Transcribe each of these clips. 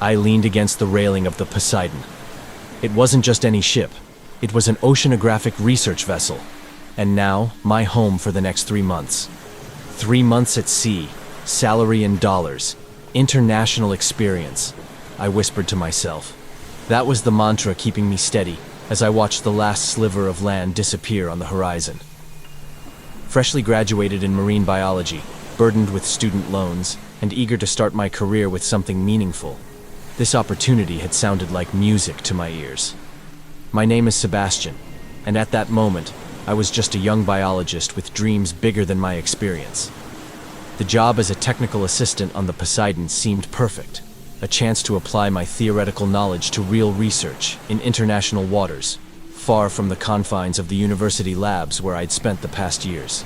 I leaned against the railing of the Poseidon. It wasn't just any ship. It was an oceanographic research vessel. And now, my home for the next 3 months. 3 months at sea, salary in dollars, international experience, I whispered to myself. That was the mantra keeping me steady as I watched the last sliver of land disappear on the horizon. Freshly graduated in marine biology, burdened with student loans, and eager to start my career with something meaningful, this opportunity had sounded like music to my ears. My name is Sebastian, and at that moment, I was just a young biologist with dreams bigger than my experience. The job as a technical assistant on the Poseidon seemed perfect, a chance to apply my theoretical knowledge to real research in international waters, far from the confines of the university labs where I'd spent the past years.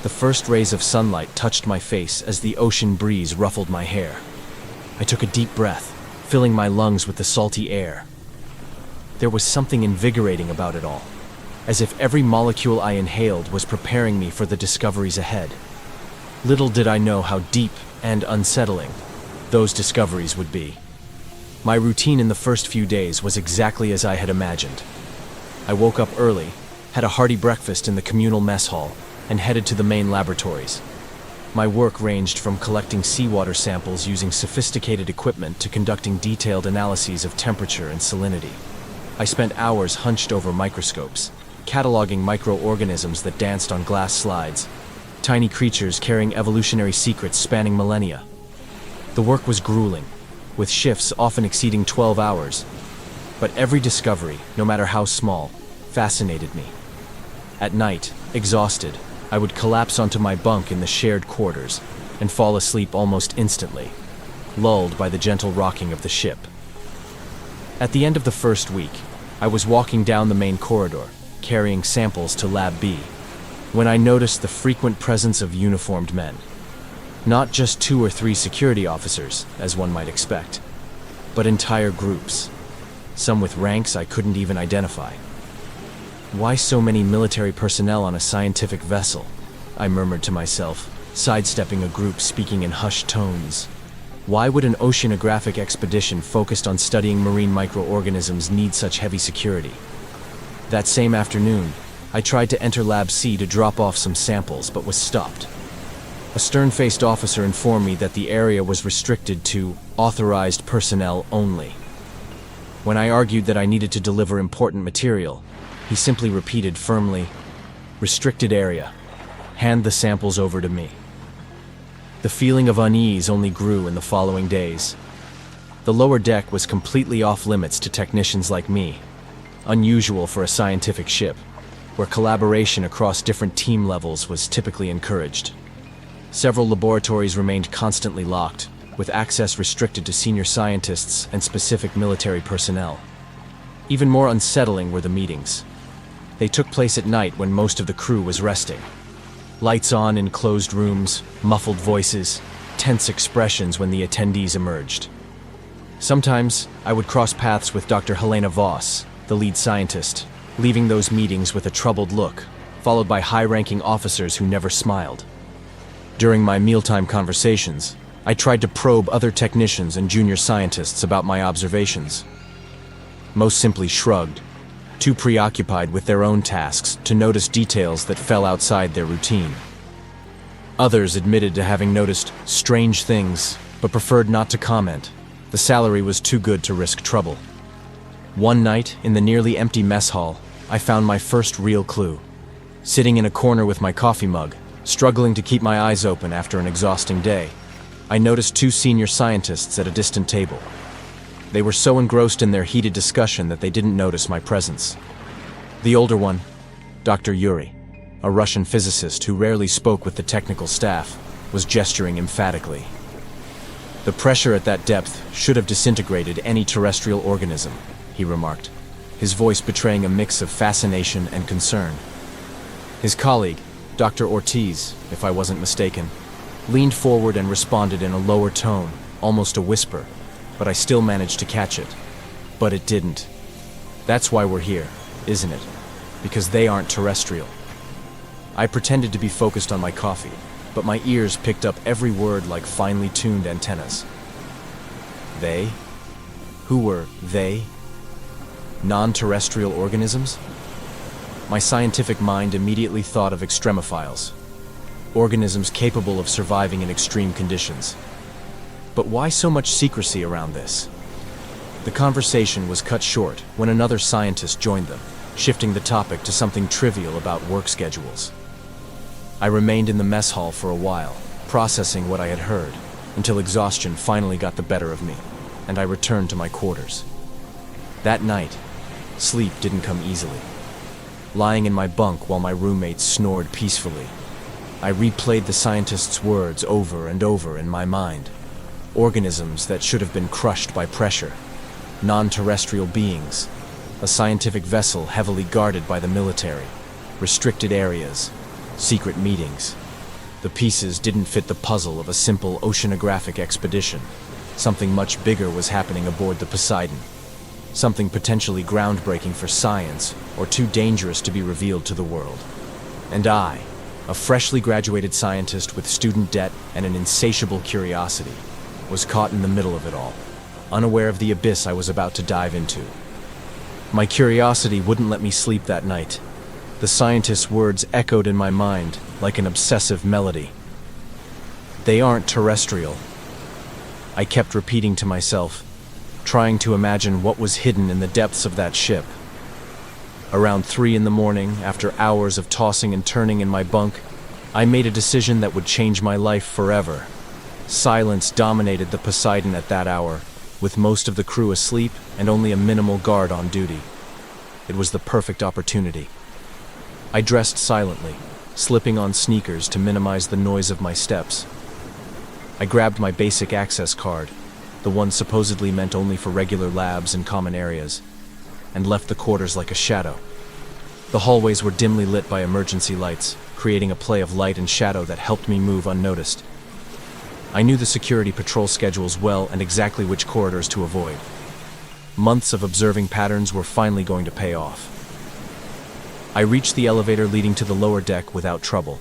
The first rays of sunlight touched my face as the ocean breeze ruffled my hair. I took a deep breath, filling my lungs with the salty air. There was something invigorating about it all, as if every molecule I inhaled was preparing me for the discoveries ahead. Little did I know how deep and unsettling those discoveries would be. My routine in the first few days was exactly as I had imagined. I woke up early, had a hearty breakfast in the communal mess hall, and headed to the main laboratories. My work ranged from collecting seawater samples using sophisticated equipment to conducting detailed analyses of temperature and salinity. I spent hours hunched over microscopes, cataloging microorganisms that danced on glass slides, tiny creatures carrying evolutionary secrets spanning millennia. The work was grueling, with shifts often exceeding 12 hours, but every discovery, no matter how small, fascinated me. At night, exhausted, I would collapse onto my bunk in the shared quarters and fall asleep almost instantly, lulled by the gentle rocking of the ship. At the end of the first week, I was walking down the main corridor, carrying samples to Lab B, when I noticed the frequent presence of uniformed men. Not just 2 or 3 security officers, as one might expect, but entire groups, some with ranks I couldn't even identify. Why so many military personnel on a scientific vessel? I murmured to myself, sidestepping a group speaking in hushed tones. Why would an oceanographic expedition focused on studying marine microorganisms need such heavy security? That same afternoon, I tried to enter Lab C to drop off some samples, but was stopped. A stern-faced officer informed me that the area was restricted to authorized personnel only. When I argued that I needed to deliver important material, he simply repeated firmly, "Restricted area. Hand the samples over to me." The feeling of unease only grew in the following days. The lower deck was completely off-limits to technicians like me, unusual for a scientific ship, where collaboration across different team levels was typically encouraged. Several laboratories remained constantly locked, with access restricted to senior scientists and specific military personnel. Even more unsettling were the meetings. They took place at night when most of the crew was resting. Lights on in closed rooms, muffled voices, tense expressions when the attendees emerged. Sometimes, I would cross paths with Dr. Helena Voss, the lead scientist, leaving those meetings with a troubled look, followed by high-ranking officers who never smiled. During my mealtime conversations, I tried to probe other technicians and junior scientists about my observations. Most simply shrugged, too preoccupied with their own tasks to notice details that fell outside their routine. Others admitted to having noticed strange things, but preferred not to comment. The salary was too good to risk trouble. One night, in the nearly empty mess hall, I found my first real clue. Sitting in a corner with my coffee mug, struggling to keep my eyes open after an exhausting day, I noticed 2 senior scientists at a distant table. They were so engrossed in their heated discussion that they didn't notice my presence. The older one, Dr. Yuri, a Russian physicist who rarely spoke with the technical staff, was gesturing emphatically. "The pressure at that depth should have disintegrated any terrestrial organism," he remarked, his voice betraying a mix of fascination and concern. His colleague, Dr. Ortiz, if I wasn't mistaken, leaned forward and responded in a lower tone, almost a whisper, but I still managed to catch it. But it didn't. That's why we're here, isn't it? Because they aren't terrestrial. I pretended to be focused on my coffee, but my ears picked up every word like finely tuned antennas. They? Who were they? Non-terrestrial organisms? My scientific mind immediately thought of extremophiles, organisms capable of surviving in extreme conditions. But why so much secrecy around this? The conversation was cut short when another scientist joined them, shifting the topic to something trivial about work schedules. I remained in the mess hall for a while, processing what I had heard, until exhaustion finally got the better of me, and I returned to my quarters. That night, sleep didn't come easily. Lying in my bunk while my roommates snored peacefully, I replayed the scientist's words over and over in my mind. Organisms that should have been crushed by pressure, non-terrestrial beings, a scientific vessel heavily guarded by the military, restricted areas, secret meetings. The pieces didn't fit the puzzle of a simple oceanographic expedition. Something much bigger was happening aboard the Poseidon. Something potentially groundbreaking for science, or too dangerous to be revealed to the world. And I, a freshly graduated scientist with student debt and an insatiable curiosity, was caught in the middle of it all, unaware of the abyss I was about to dive into. My curiosity wouldn't let me sleep that night. The scientist's words echoed in my mind like an obsessive melody. They aren't terrestrial. I kept repeating to myself, trying to imagine what was hidden in the depths of that ship. Around 3 a.m, after hours of tossing and turning in my bunk, I made a decision that would change my life forever. Silence dominated the Poseidon at that hour, with most of the crew asleep and only a minimal guard on duty. It was the perfect opportunity. I dressed silently, slipping on sneakers to minimize the noise of my steps. I grabbed my basic access card, the one supposedly meant only for regular labs and common areas, and left the quarters like a shadow. The hallways were dimly lit by emergency lights, creating a play of light and shadow that helped me move unnoticed. I knew the security patrol schedules well and exactly which corridors to avoid. Months of observing patterns were finally going to pay off. I reached the elevator leading to the lower deck without trouble.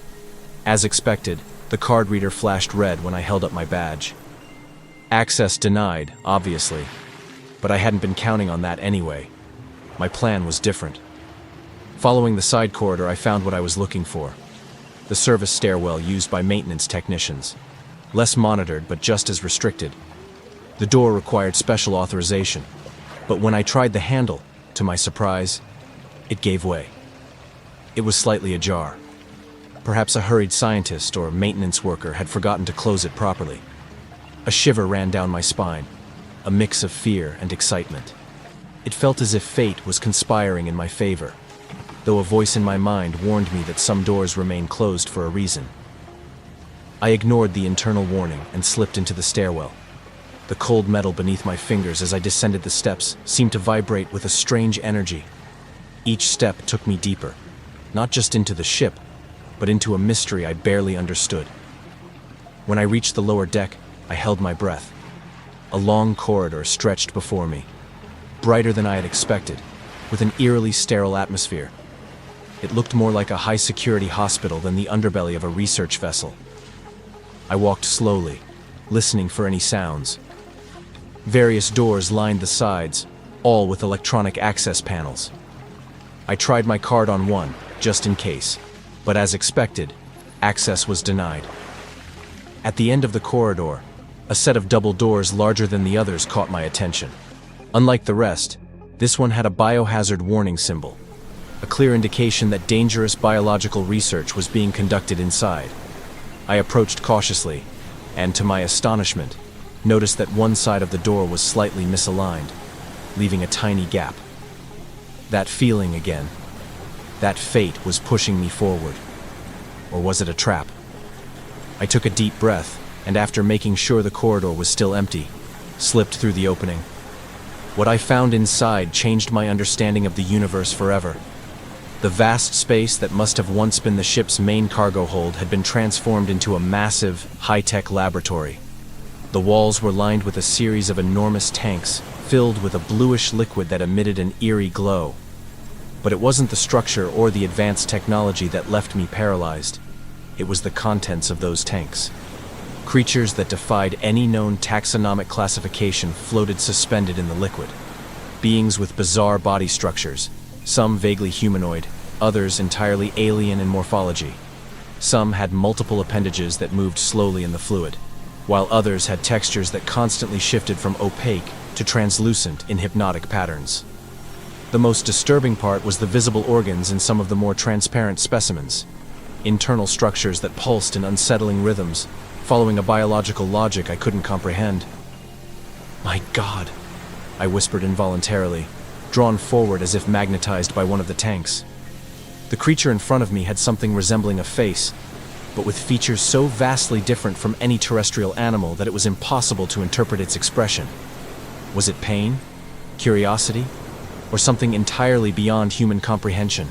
As expected, the card reader flashed red when I held up my badge. Access denied, obviously, but I hadn't been counting on that anyway. My plan was different. Following the side corridor, I found what I was looking for. The service stairwell used by maintenance technicians. Less monitored, but just as restricted. The door required special authorization, but when I tried the handle, to my surprise, it gave way. It was slightly ajar. Perhaps a hurried scientist or maintenance worker had forgotten to close it properly. A shiver ran down my spine, a mix of fear and excitement. It felt as if fate was conspiring in my favor, though a voice in my mind warned me that some doors remain closed for a reason. I ignored the internal warning and slipped into the stairwell. The cold metal beneath my fingers as I descended the steps seemed to vibrate with a strange energy. Each step took me deeper, not just into the ship, but into a mystery I barely understood. When I reached the lower deck, I held my breath. A long corridor stretched before me, brighter than I had expected, with an eerily sterile atmosphere. It looked more like a high-security hospital than the underbelly of a research vessel. I walked slowly, listening for any sounds. Various doors lined the sides, all with electronic access panels. I tried my card on one, just in case, but as expected, access was denied. At the end of the corridor, a set of double doors larger than the others caught my attention. Unlike the rest, this one had a biohazard warning symbol, a clear indication that dangerous biological research was being conducted inside. I approached cautiously, and to my astonishment, noticed that one side of the door was slightly misaligned, leaving a tiny gap. That feeling again. That fate was pushing me forward. Or was it a trap? I took a deep breath, and after making sure the corridor was still empty, slipped through the opening. What I found inside changed my understanding of the universe forever. The vast space that must have once been the ship's main cargo hold had been transformed into a massive, high-tech laboratory. The walls were lined with a series of enormous tanks, filled with a bluish liquid that emitted an eerie glow. But it wasn't the structure or the advanced technology that left me paralyzed. It was the contents of those tanks. Creatures that defied any known taxonomic classification floated suspended in the liquid. Beings with bizarre body structures, some vaguely humanoid, others entirely alien in morphology. Some had multiple appendages that moved slowly in the fluid, while others had textures that constantly shifted from opaque to translucent in hypnotic patterns. The most disturbing part was the visible organs in some of the more transparent specimens, internal structures that pulsed in unsettling rhythms, following a biological logic I couldn't comprehend. "My God," I whispered involuntarily, drawn forward as if magnetized by one of the tanks. The creature in front of me had something resembling a face, but with features so vastly different from any terrestrial animal that it was impossible to interpret its expression. Was it pain, curiosity, or something entirely beyond human comprehension?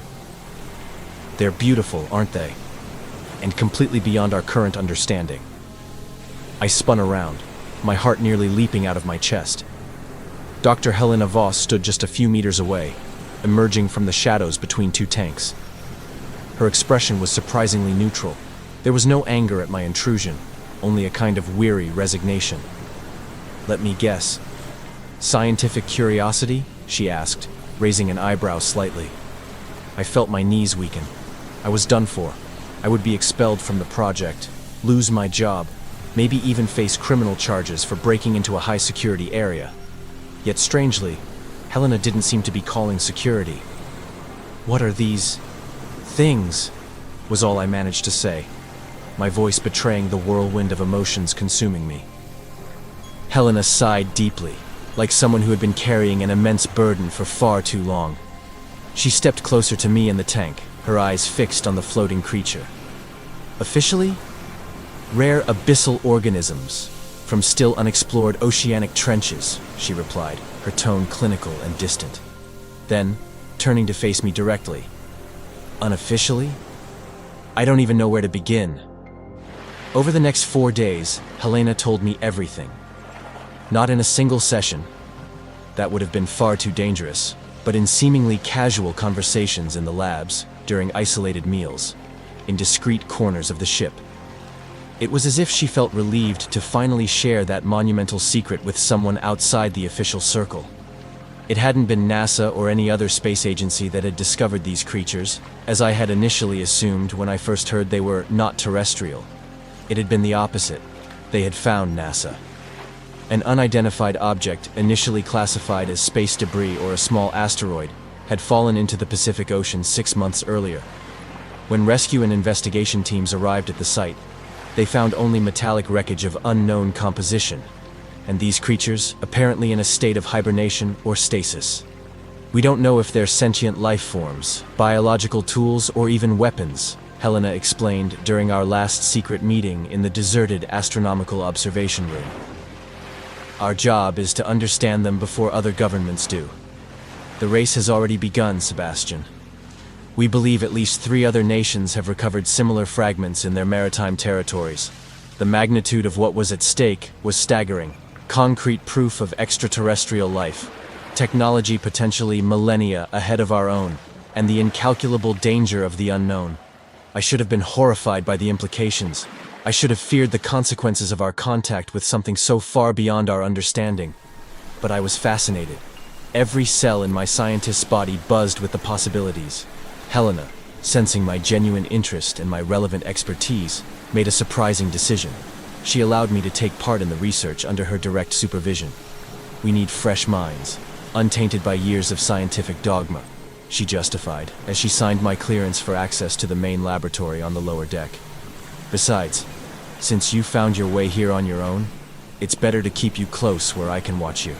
They're beautiful, aren't they? And completely beyond our current understanding. I spun around, my heart nearly leaping out of my chest. Dr. Helena Voss stood just a few meters away, emerging from the shadows between two tanks. Her expression was surprisingly neutral. There was no anger at my intrusion, only a kind of weary resignation. "Let me guess. Scientific curiosity?" she asked, raising an eyebrow slightly. I felt my knees weaken. I was done for. I would be expelled from the project, lose my job, maybe even face criminal charges for breaking into a high-security area. Yet strangely, Helena didn't seem to be calling security. "What are these things?" was all I managed to say, my voice betraying the whirlwind of emotions consuming me. Helena sighed deeply, like someone who had been carrying an immense burden for far too long. She stepped closer to me in the tank, her eyes fixed on the floating creature. "Officially, rare abyssal organisms from still unexplored oceanic trenches," she replied, her tone clinical and distant. Then, turning to face me directly, "Unofficially? I don't even know where to begin." Over the next 4 days, Helena told me everything. Not in a single session, that would have been far too dangerous, but in seemingly casual conversations in the labs, during isolated meals, in discreet corners of the ship. It was as if she felt relieved to finally share that monumental secret with someone outside the official circle. It hadn't been NASA or any other space agency that had discovered these creatures, as I had initially assumed when I first heard they were not terrestrial. It had been the opposite. They had found NASA. An unidentified object, initially classified as space debris or a small asteroid, had fallen into the Pacific Ocean 6 months earlier. When rescue and investigation teams arrived at the site, they found only metallic wreckage of unknown composition, and these creatures apparently in a state of hibernation or stasis. "We don't know if they're sentient life forms, biological tools, or even weapons," Helena explained during our last secret meeting in the deserted astronomical observation room. "Our job is to understand them before other governments do. The race has already begun, Sebastian. We believe at least 3 other nations have recovered similar fragments in their maritime territories. The magnitude of what was at stake was staggering. Concrete proof of extraterrestrial life, technology potentially millennia ahead of our own, and the incalculable danger of the unknown. I should have been horrified by the implications. I should have feared the consequences of our contact with something so far beyond our understanding. But I was fascinated. Every cell in my scientist's body buzzed with the possibilities. Helena, sensing my genuine interest and my relevant expertise, made a surprising decision. She allowed me to take part in the research under her direct supervision. "We need fresh minds, untainted by years of scientific dogma," she justified, as she signed my clearance for access to the main laboratory on the lower deck. "Besides, since you found your way here on your own, it's better to keep you close where I can watch you."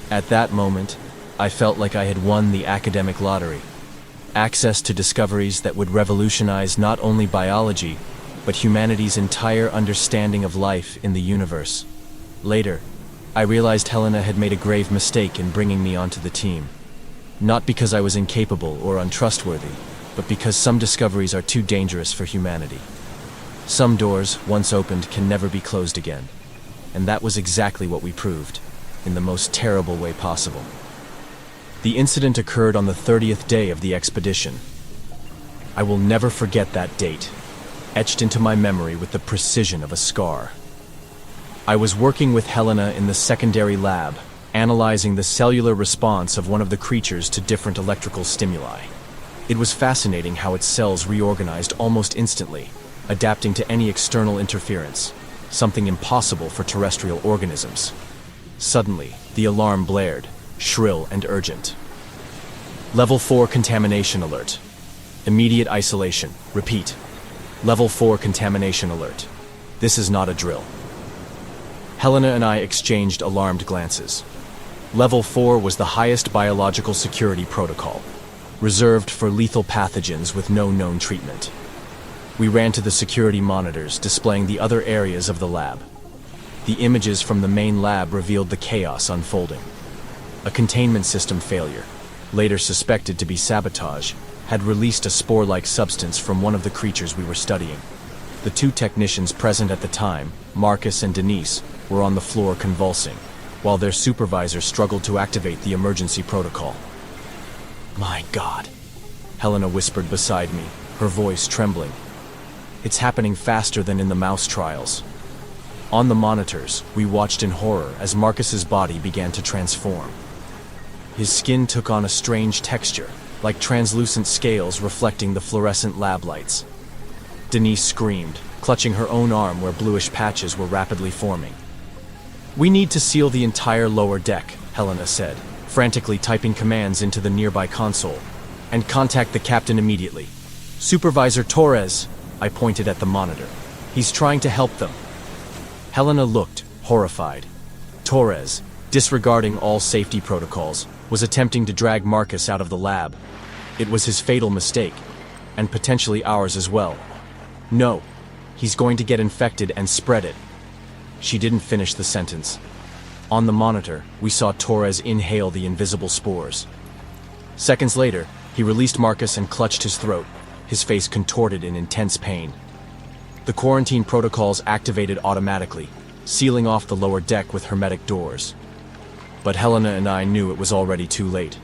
At that moment, I felt like I had won the academic lottery. Access to discoveries that would revolutionize not only biology, but humanity's entire understanding of life in the universe. Later, I realized Helena had made a grave mistake in bringing me onto the team. Not because I was incapable or untrustworthy, but because some discoveries are too dangerous for humanity. Some doors, once opened, can never be closed again. And that was exactly what we proved, in the most terrible way possible. The incident occurred on the 30th day of the expedition. I will never forget that date. etched into my memory with the precision of a scar. I was working with Helena in the secondary lab, analyzing the cellular response of one of the creatures to different electrical stimuli. It was fascinating how its cells reorganized almost instantly, adapting to any external interference, something impossible for terrestrial organisms. Suddenly, the alarm blared, shrill and urgent. Level 4 contamination alert. Immediate isolation. Repeat. Level 4 contamination alert. This is not a drill. Helena and I exchanged alarmed glances. Level 4 was the highest biological security protocol, reserved for lethal pathogens with no known treatment. We ran to the security monitors displaying the other areas of the lab. The images from the main lab revealed the chaos unfolding. A containment system failure, later suspected to be sabotage, had released a spore-like substance from one of the creatures we were studying. The two technicians present at the time, Marcus and Denise, were on the floor convulsing, while their supervisor struggled to activate the emergency protocol. "My God," Helena whispered beside me, her voice trembling. "It's happening faster than in the mouse trials." On the monitors, we watched in horror as Marcus's body began to transform. His skin took on a strange texture, like translucent scales reflecting the fluorescent lab lights. Denise screamed, clutching her own arm where bluish patches were rapidly forming. "We need to seal the entire lower deck," Helena said, frantically typing commands into the nearby console. "And contact the captain immediately. Supervisor Torres," I pointed at the monitor. "He's trying to help them." Helena looked, horrified. Torres, disregarding all safety protocols, was attempting to drag Marcus out of the lab. It was his fatal mistake, and potentially ours as well. "No, he's going to get infected and spread it." She didn't finish the sentence. On the monitor, we saw Torres inhale the invisible spores. Seconds later, he released Marcus and clutched his throat, his face contorted in intense pain. The quarantine protocols activated automatically, sealing off the lower deck with hermetic doors. But Helena and I knew it was already too late.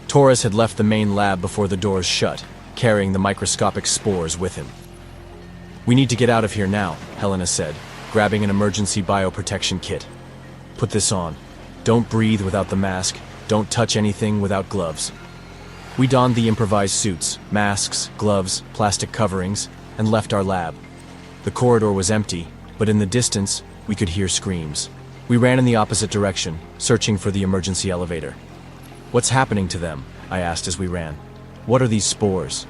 Torres had left the main lab before the doors shut, carrying the microscopic spores with him. "We need to get out of here now," Helena said, grabbing an emergency bioprotection kit. "Put this on. Don't breathe without the mask. Don't touch anything without gloves." We donned the improvised suits, masks, gloves, plastic coverings, and left our lab. The corridor was empty, but in the distance, we could hear screams. We ran in the opposite direction, searching for the emergency elevator. "What's happening to them?" I asked as we ran. "What are these spores?"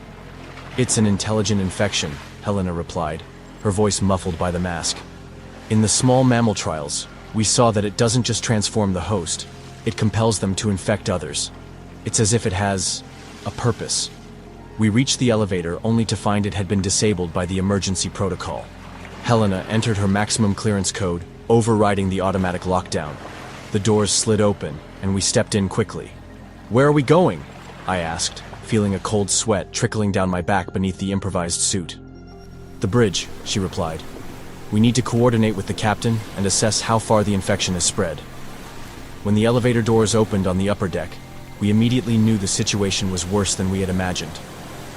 "It's an intelligent infection," Helena replied, her voice muffled by the mask. "In the small mammal trials, we saw that it doesn't just transform the host, it compels them to infect others. It's as if it has a purpose." We reached the elevator only to find it had been disabled by the emergency protocol. Helena entered her maximum clearance code, overriding the automatic lockdown. The doors slid open, and we stepped in quickly. "Where are we going?" I asked, feeling a cold sweat trickling down my back beneath the improvised suit. "The bridge," she replied. "We need to coordinate with the captain and assess how far the infection has spread." When the elevator doors opened on the upper deck, we immediately knew the situation was worse than we had imagined.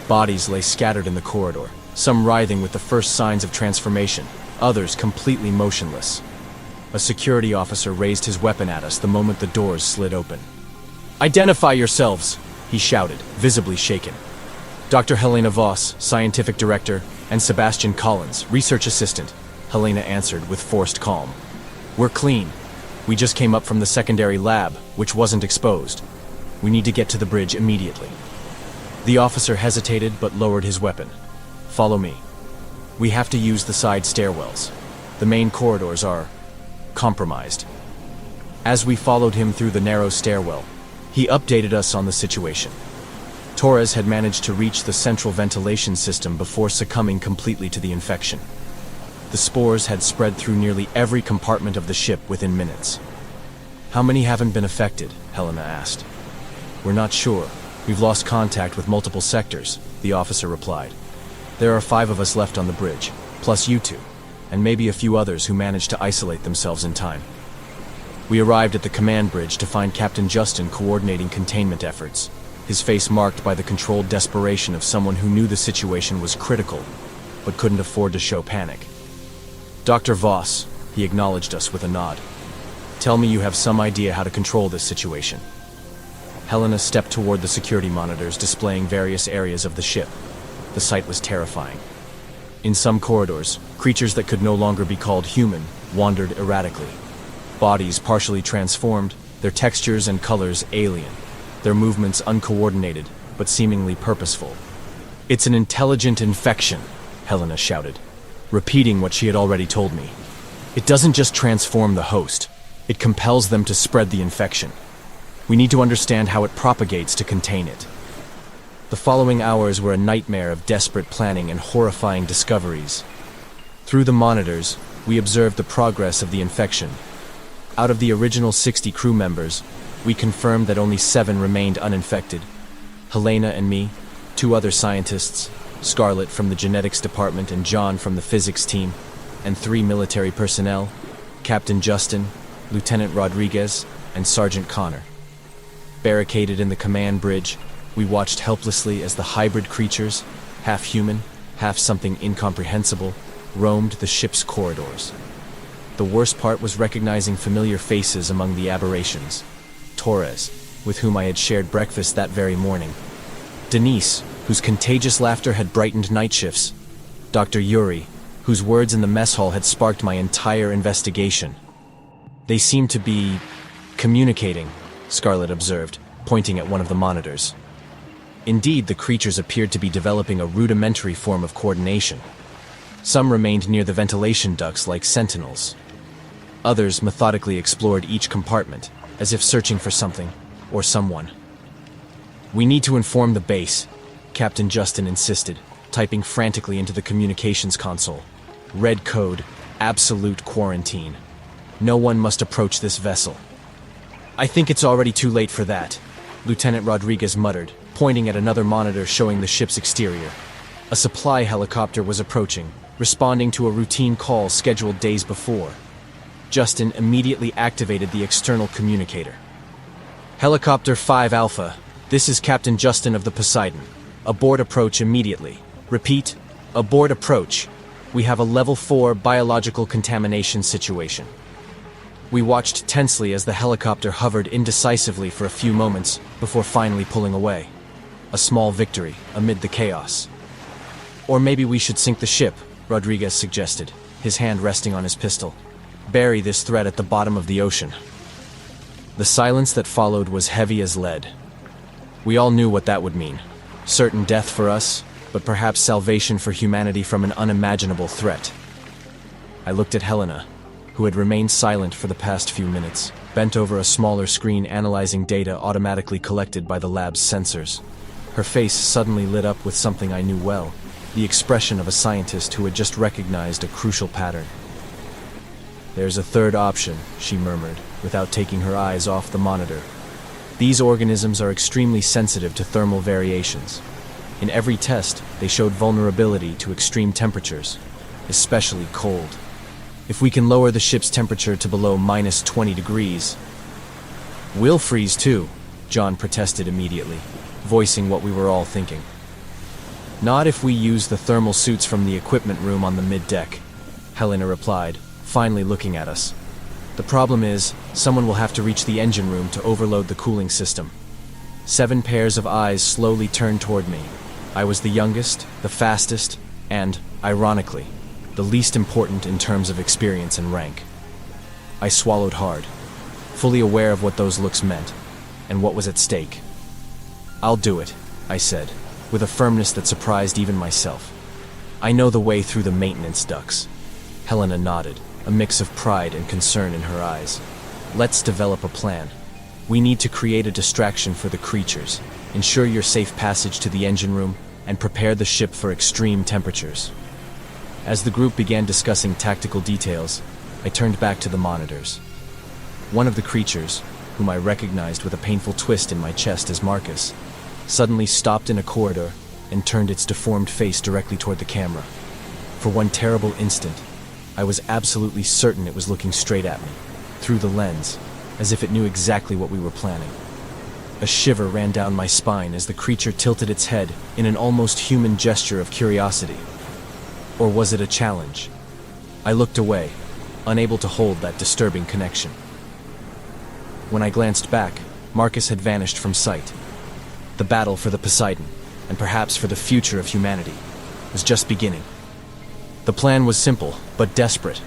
Bodies lay scattered in the corridor, some writhing with the first signs of transformation, others completely motionless. A security officer raised his weapon at us the moment the doors slid open. "Identify yourselves!" he shouted, visibly shaken. "Dr. Helena Voss, scientific director, and Sebastian Collins, research assistant," Helena answered with forced calm. "We're clean. We just came up from the secondary lab, which wasn't exposed. We need to get to the bridge immediately." The officer hesitated but lowered his weapon. "Follow me. We have to use the side stairwells. The main corridors are compromised." As we followed him through the narrow stairwell, he updated us on the situation. Torres had managed to reach the central ventilation system before succumbing completely to the infection. The spores had spread through nearly every compartment of the ship within minutes. "How many haven't been affected?" Helena asked. "We're not sure. We've lost contact with multiple sectors," the officer replied. "There are 5 of us left on the bridge, plus you two, and maybe a few others who managed to isolate themselves in time." We arrived at the command bridge to find Captain Justin coordinating containment efforts, his face marked by the controlled desperation of someone who knew the situation was critical, but couldn't afford to show panic. "Dr. Voss," he acknowledged us with a nod. "Tell me you have some idea how to control this situation." Helena stepped toward the security monitors displaying various areas of the ship. The sight was terrifying. In some corridors, creatures that could no longer be called human wandered erratically. Bodies partially transformed, their textures and colors alien, their movements uncoordinated, but seemingly purposeful. "It's an intelligent infection," Helena shouted, repeating what she had already told me. "It doesn't just transform the host, it compels them to spread the infection. We need to understand how it propagates to contain it." The following hours were a nightmare of desperate planning and horrifying discoveries. Through the monitors, we observed the progress of the infection. Out of the original 60 crew members, we confirmed that only 7 remained uninfected. Helena and me, 2 other scientists, Scarlett from the genetics department and John from the physics team, and 3 military personnel, Captain Justin, Lieutenant Rodriguez, and Sergeant Connor. Barricaded in the command bridge, we watched helplessly as the hybrid creatures, half human, half something incomprehensible, roamed the ship's corridors. The worst part was recognizing familiar faces among the aberrations. Torres, with whom I had shared breakfast that very morning. Denise, whose contagious laughter had brightened night shifts. Dr. Yuri, whose words in the mess hall had sparked my entire investigation. "They seem to be communicating," Scarlett observed, pointing at one of the monitors. Indeed, the creatures appeared to be developing a rudimentary form of coordination. Some remained near the ventilation ducts like sentinels. Others methodically explored each compartment, as if searching for something, or someone. "We need to inform the base," Captain Justin insisted, typing frantically into the communications console. "Red code, absolute quarantine. No one must approach this vessel." "I think it's already too late for that," Lieutenant Rodriguez muttered, pointing at another monitor showing the ship's exterior. A supply helicopter was approaching, responding to a routine call scheduled days before. Justin immediately activated the external communicator. "Helicopter 5 Alpha, this is Captain Justin of the Poseidon. Abort approach immediately. Repeat, abort approach. We have a level 4 biological contamination situation." We watched tensely as the helicopter hovered indecisively for a few moments before finally pulling away. A small victory amid the chaos. "Or maybe we should sink the ship," Rodriguez suggested, his hand resting on his pistol. "Bury this threat at the bottom of the ocean." The silence that followed was heavy as lead. We all knew what that would mean. Certain death for us, but perhaps salvation for humanity from an unimaginable threat. I looked at Helena, who had remained silent for the past few minutes, bent over a smaller screen analyzing data automatically collected by the lab's sensors. Her face suddenly lit up with something I knew well, the expression of a scientist who had just recognized a crucial pattern. "There's a third option," she murmured, without taking her eyes off the monitor. "These organisms are extremely sensitive to thermal variations. In every test, they showed vulnerability to extreme temperatures, especially cold. If we can lower the ship's temperature to below -20 degrees... We'll freeze too," John protested immediately, voicing what we were all thinking. "Not if we use the thermal suits from the equipment room on the mid-deck," Helena replied, finally looking at us. "The problem is, someone will have to reach the engine room to overload the cooling system." 7 pairs of eyes slowly turned toward me. I was the youngest, the fastest, and, ironically, the least important in terms of experience and rank. I swallowed hard, fully aware of what those looks meant, and what was at stake. "I'll do it," I said, with a firmness that surprised even myself. "I know the way through the maintenance ducts." Helena nodded, a mix of pride and concern in her eyes. "Let's develop a plan. We need to create a distraction for the creatures, ensure your safe passage to the engine room, and prepare the ship for extreme temperatures." As the group began discussing tactical details, I turned back to the monitors. One of the creatures, whom I recognized with a painful twist in my chest as Marcus, suddenly stopped in a corridor and turned its deformed face directly toward the camera. For one terrible instant, I was absolutely certain it was looking straight at me, through the lens, as if it knew exactly what we were planning. A shiver ran down my spine as the creature tilted its head in an almost human gesture of curiosity. Or was it a challenge? I looked away, unable to hold that disturbing connection. When I glanced back, Marcus had vanished from sight. The battle for the Poseidon, and perhaps for the future of humanity, was just beginning. The plan was simple, but desperate.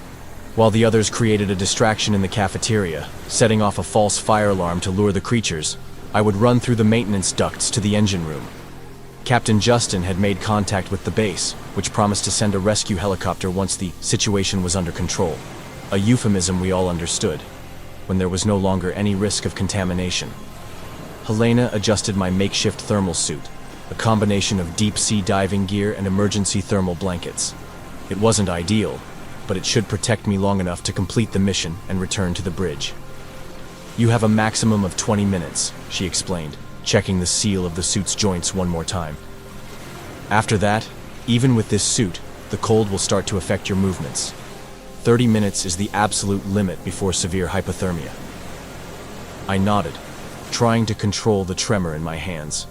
While the others created a distraction in the cafeteria, setting off a false fire alarm to lure the creatures, I would run through the maintenance ducts to the engine room. Captain Justin had made contact with the base, which promised to send a rescue helicopter once the situation was under control. A euphemism we all understood, when there was no longer any risk of contamination. Helena adjusted my makeshift thermal suit, a combination of deep-sea diving gear and emergency thermal blankets. It wasn't ideal, but it should protect me long enough to complete the mission and return to the bridge. "You have a maximum of 20 minutes," she explained, checking the seal of the suit's joints one more time. "After that, even with this suit, the cold will start to affect your movements. 30 minutes is the absolute limit before severe hypothermia." I nodded, trying to control the tremor in my hands.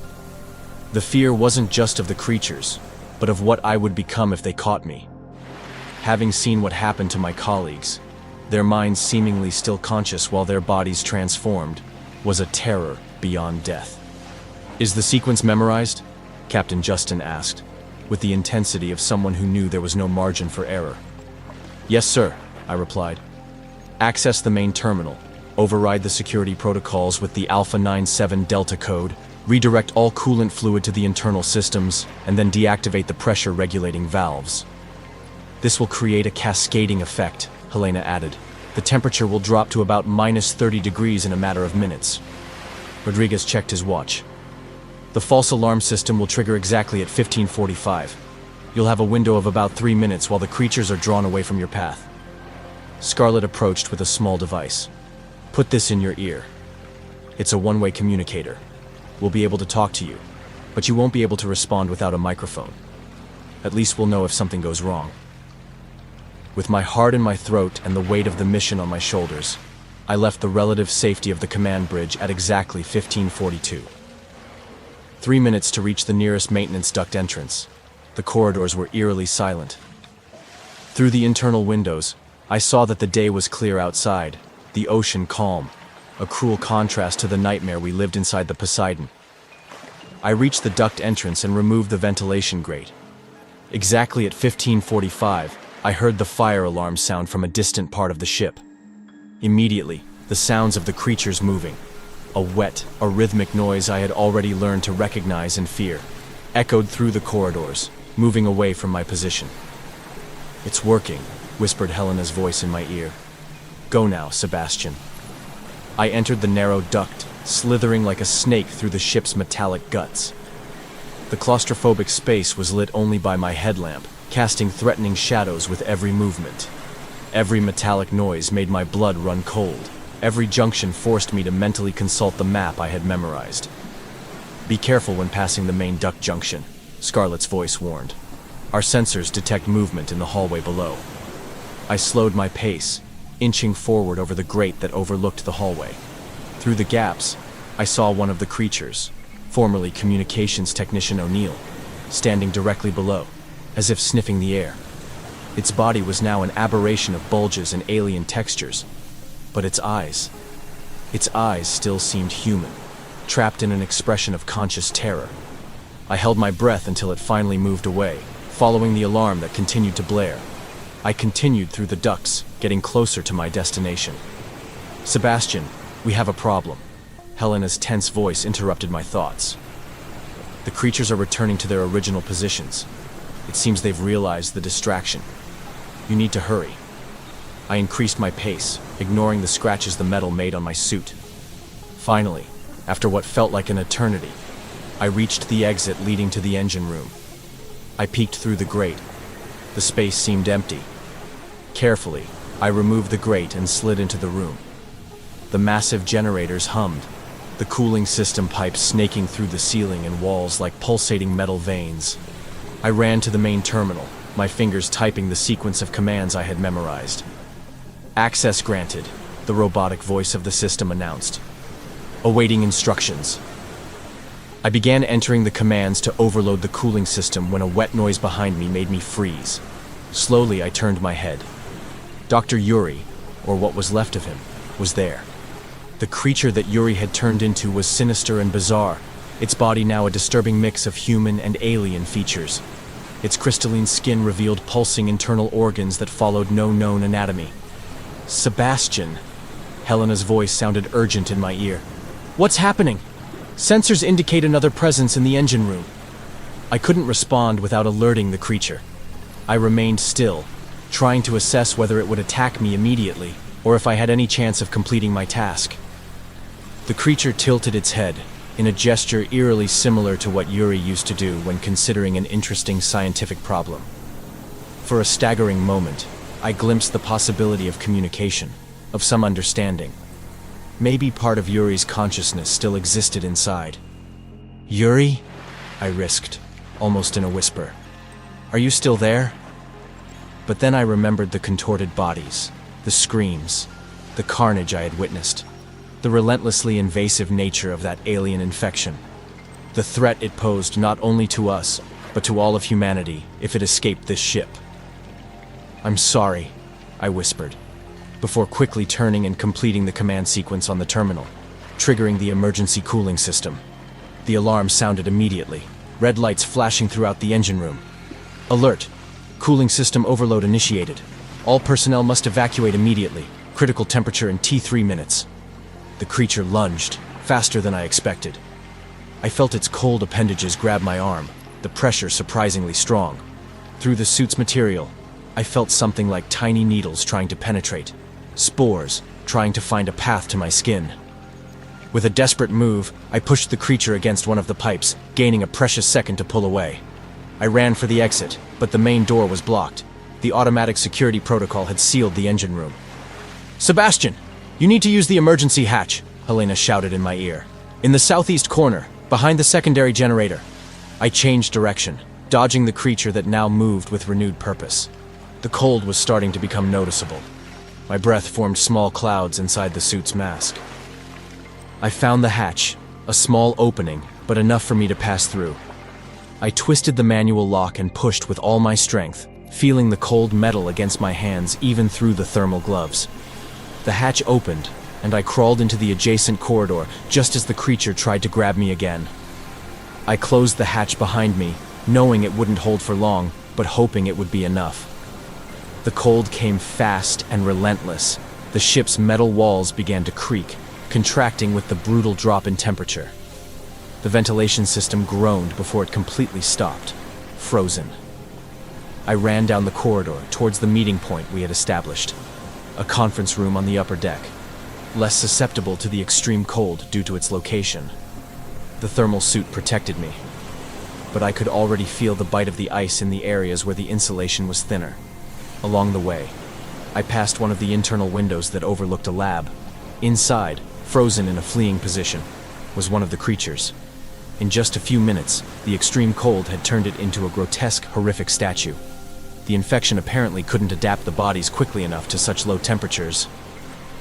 The fear wasn't just of the creatures, but of what I would become if they caught me. Having seen what happened to my colleagues, their minds seemingly still conscious while their bodies transformed, was a terror beyond death. "Is the sequence memorized?" Captain Justin asked, with the intensity of someone who knew there was no margin for error. "Yes, sir," I replied. "Access the main terminal, override the security protocols with the Alpha 97 Delta code, redirect all coolant fluid to the internal systems, and then deactivate the pressure-regulating valves. This will create a cascading effect," Helena added. "The temperature will drop to about minus 30 degrees in a matter of minutes." Rodriguez checked his watch. "The false alarm system will trigger exactly at 15:45. You'll have a window of about 3 minutes while the creatures are drawn away from your path." Scarlett approached with a small device. "Put this in your ear. It's a one-way communicator. We'll be able to talk to you, but you won't be able to respond without a microphone. At least we'll know if something goes wrong." With my heart in my throat and the weight of the mission on my shoulders, I left the relative safety of the command bridge at exactly 15:42. 3 minutes to reach the nearest maintenance duct entrance. The corridors were eerily silent. Through the internal windows, I saw that the day was clear outside, the ocean calm, a cruel contrast to the nightmare we lived inside the Poseidon. I reached the duct entrance and removed the ventilation grate. Exactly at 15:45, I heard the fire alarm sound from a distant part of the ship. Immediately, the sounds of the creatures moving, a wet, a rhythmic noise I had already learned to recognize and fear, echoed through the corridors, moving away from my position. "It's working," whispered Helena's voice in my ear. "Go now, Sebastian." I entered the narrow duct, slithering like a snake through the ship's metallic guts. The claustrophobic space was lit only by my headlamp, casting threatening shadows with every movement. Every metallic noise made my blood run cold. Every junction forced me to mentally consult the map I had memorized. "Be careful when passing the main duct junction," Scarlett's voice warned. "Our sensors detect movement in the hallway below." I slowed my pace, inching forward over the grate that overlooked the hallway. Through the gaps, I saw one of the creatures, formerly communications technician O'Neill, standing directly below, as if sniffing the air. Its body was now an aberration of bulges and alien textures, but its eyes still seemed human, trapped in an expression of conscious terror. I held my breath until it finally moved away, following the alarm that continued to blare. I continued through the ducts, getting closer to my destination. "Sebastian, we have a problem." Helena's tense voice interrupted my thoughts. "The creatures are returning to their original positions. It seems they've realized the distraction. You need to hurry." I increased my pace, ignoring the scratches the metal made on my suit. Finally, after what felt like an eternity, I reached the exit leading to the engine room. I peeked through the grate. The space seemed empty. Carefully, I removed the grate and slid into the room. The massive generators hummed, the cooling system pipes snaking through the ceiling and walls like pulsating metal veins. I ran to the main terminal, my fingers typing the sequence of commands I had memorized. "Access granted," the robotic voice of the system announced. "Awaiting instructions." I began entering the commands to overload the cooling system when a wet noise behind me made me freeze. Slowly, I turned my head. Dr. Yuri, or what was left of him, was there. The creature that Yuri had turned into was sinister and bizarre, its body now a disturbing mix of human and alien features. Its crystalline skin revealed pulsing internal organs that followed no known anatomy. Sebastian. Helena's voice sounded urgent in my ear. What's happening? Sensors indicate another presence in the engine room. I couldn't respond without alerting the creature. I remained still, trying to assess whether it would attack me immediately, or if I had any chance of completing my task. The creature tilted its head, in a gesture eerily similar to what Yuri used to do when considering an interesting scientific problem. For a staggering moment, I glimpsed the possibility of communication, of some understanding. Maybe part of Yuri's consciousness still existed inside. Yuri? I risked, almost in a whisper. Are you still there? But then I remembered the contorted bodies, the screams, the carnage I had witnessed, the relentlessly invasive nature of that alien infection, the threat it posed not only to us, but to all of humanity if it escaped this ship. I'm sorry, I whispered, before quickly turning and completing the command sequence on the terminal, triggering the emergency cooling system. The alarm sounded immediately, red lights flashing throughout the engine room. Alert! Cooling system overload initiated. All personnel must evacuate immediately. Critical temperature in T3 minutes. The creature lunged, faster than I expected. I felt its cold appendages grab my arm, the pressure surprisingly strong. Through the suit's material, I felt something like tiny needles trying to penetrate, spores trying to find a path to my skin. With a desperate move, I pushed the creature against one of the pipes, gaining a precious second to pull away. I ran for the exit, but the main door was blocked. The automatic security protocol had sealed the engine room. Sebastian, you need to use the emergency hatch, Helena shouted in my ear. In the southeast corner, behind the secondary generator. I changed direction, dodging the creature that now moved with renewed purpose. The cold was starting to become noticeable. My breath formed small clouds inside the suit's mask. I found the hatch, a small opening, but enough for me to pass through. I twisted the manual lock and pushed with all my strength, feeling the cold metal against my hands even through the thermal gloves. The hatch opened, and I crawled into the adjacent corridor just as the creature tried to grab me again. I closed the hatch behind me, knowing it wouldn't hold for long, but hoping it would be enough. The cold came fast and relentless. The ship's metal walls began to creak, contracting with the brutal drop in temperature. The ventilation system groaned before it completely stopped, frozen. I ran down the corridor towards the meeting point we had established, a conference room on the upper deck, less susceptible to the extreme cold due to its location. The thermal suit protected me, but I could already feel the bite of the ice in the areas where the insulation was thinner. Along the way, I passed one of the internal windows that overlooked a lab. Inside, frozen in a fleeing position, was one of the creatures. In just a few minutes, the extreme cold had turned it into a grotesque, horrific statue. The infection apparently couldn't adapt the bodies quickly enough to such low temperatures.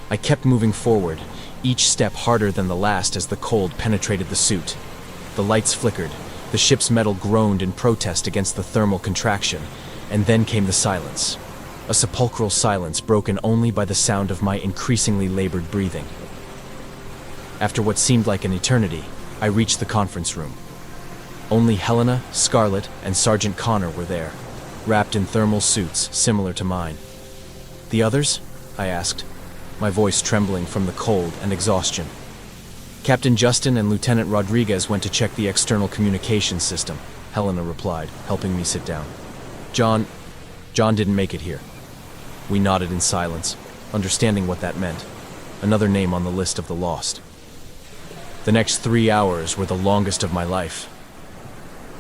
I kept moving forward, each step harder than the last as the cold penetrated the suit. The lights flickered, the ship's metal groaned in protest against the thermal contraction, and then came the silence. A sepulchral silence broken only by the sound of my increasingly labored breathing. After what seemed like an eternity, I reached the conference room. Only Helena, Scarlet, and Sergeant Connor were there, wrapped in thermal suits similar to mine. The others? I asked, my voice trembling from the cold and exhaustion. Captain Justin and Lieutenant Rodriguez went to check the external communications system, Helena replied, helping me sit down. John didn't make it here. We nodded in silence, understanding what that meant. Another name on the list of the lost. The next 3 hours were the longest of my life.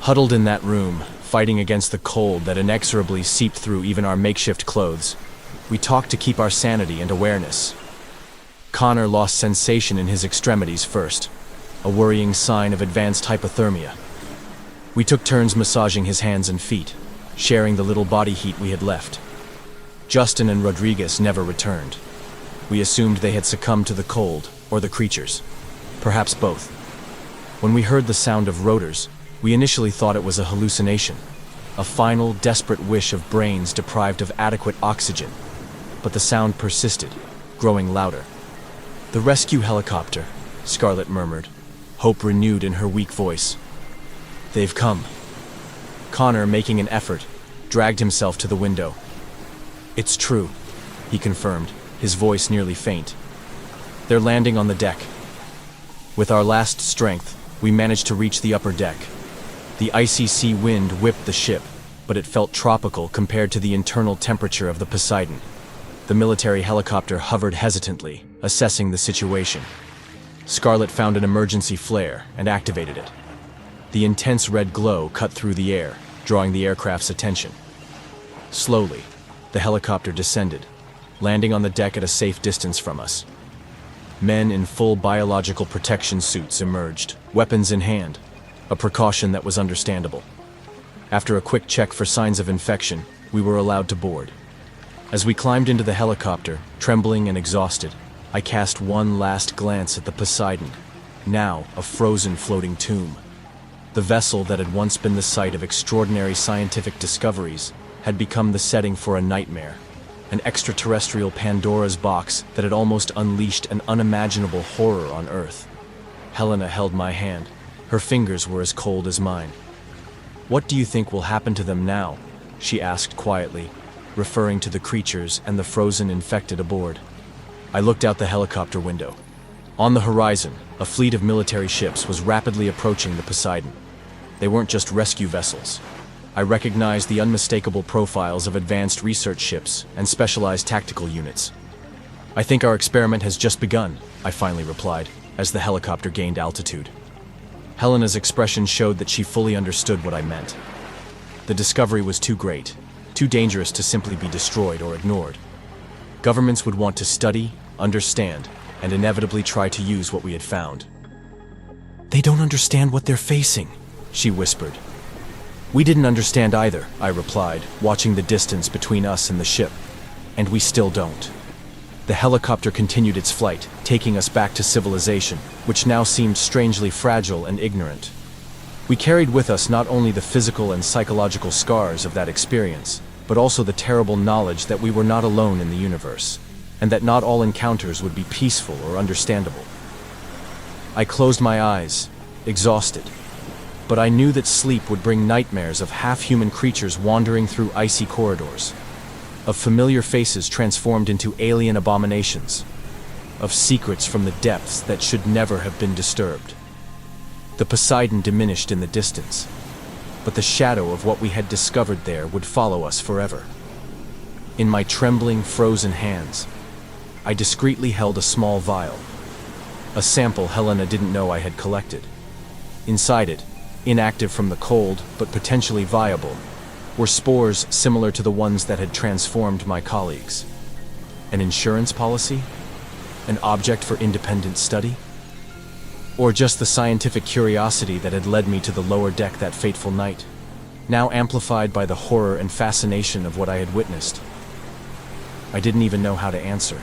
Huddled in that room, fighting against the cold that inexorably seeped through even our makeshift clothes, we talked to keep our sanity and awareness. Connor lost sensation in his extremities first, a worrying sign of advanced hypothermia. We took turns massaging his hands and feet, sharing the little body heat we had left. Justin and Rodriguez never returned. We assumed they had succumbed to the cold, or the creatures. Perhaps both. When we heard the sound of rotors, we initially thought it was a hallucination, a final, desperate wish of brains deprived of adequate oxygen. But the sound persisted, growing louder. "The rescue helicopter," Scarlett murmured, hope renewed in her weak voice. "They've come." Connor, making an effort, dragged himself to the window. "It's true," he confirmed, his voice nearly faint. "They're landing on the deck." With our last strength, we managed to reach the upper deck. The icy sea wind whipped the ship, but it felt tropical compared to the internal temperature of the Poseidon. The military helicopter hovered hesitantly, assessing the situation. Scarlett found an emergency flare and activated it. The intense red glow cut through the air, drawing the aircraft's attention. Slowly, the helicopter descended, landing on the deck at a safe distance from us. Men in full biological protection suits emerged, weapons in hand, a precaution that was understandable. After a quick check for signs of infection, we were allowed to board. As we climbed into the helicopter, trembling and exhausted, I cast one last glance at the Poseidon, now a frozen floating tomb. The vessel that had once been the site of extraordinary scientific discoveries had become the setting for a nightmare, an extraterrestrial Pandora's box that had almost unleashed an unimaginable horror on Earth. Helena held my hand. Her fingers were as cold as mine. "What do you think will happen to them now?" she asked quietly, referring to the creatures and the frozen infected aboard. I looked out the helicopter window. On the horizon, a fleet of military ships was rapidly approaching the Poseidon. They weren't just rescue vessels. I recognized the unmistakable profiles of advanced research ships and specialized tactical units. "I think our experiment has just begun," I finally replied, as the helicopter gained altitude. Helena's expression showed that she fully understood what I meant. The discovery was too great, too dangerous to simply be destroyed or ignored. Governments would want to study, understand, and inevitably try to use what we had found. "They don't understand what they're facing," she whispered. "We didn't understand either," I replied, watching the distance between us and the ship. "And we still don't." The helicopter continued its flight, taking us back to civilization, which now seemed strangely fragile and ignorant. We carried with us not only the physical and psychological scars of that experience, but also the terrible knowledge that we were not alone in the universe, and that not all encounters would be peaceful or understandable. I closed my eyes, exhausted, but I knew that sleep would bring nightmares of half-human creatures wandering through icy corridors, of familiar faces transformed into alien abominations, of secrets from the depths that should never have been disturbed. The Poseidon diminished in the distance, but the shadow of what we had discovered there would follow us forever. In my trembling, frozen hands, I discreetly held a small vial, a sample Helena didn't know I had collected. Inside it, inactive from the cold but potentially viable, were spores similar to the ones that had transformed my colleagues. An insurance policy? An object for independent study? Or just the scientific curiosity that had led me to the lower deck that fateful night, now amplified by the horror and fascination of what I had witnessed? I didn't even know how to answer.